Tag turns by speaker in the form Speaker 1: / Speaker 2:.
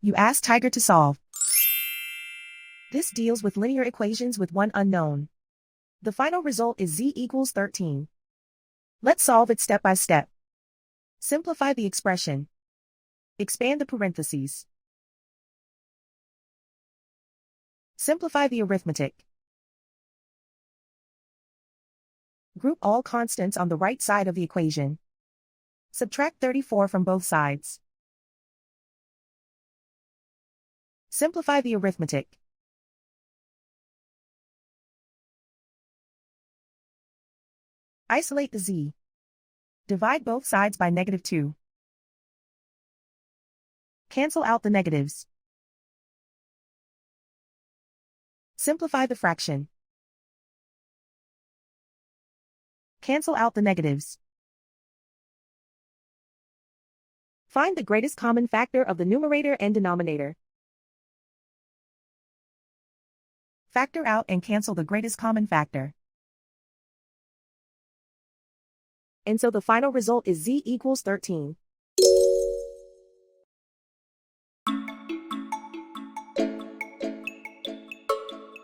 Speaker 1: You ask Tiger to solve. This deals with linear equations with one unknown. The final result is z equals 13. Let's solve it step by step. Simplify the expression. Expand the parentheses. Simplify the arithmetic. Group all constants on the right side of the equation. Subtract 34 from both sides. Simplify the arithmetic. Isolate the z. Divide both sides by -2. Cancel out the negatives. Simplify the fraction. Cancel out the negatives. Find the greatest common factor of the numerator and denominator. Factor out and cancel the greatest common factor. And so the final result is z equals 13.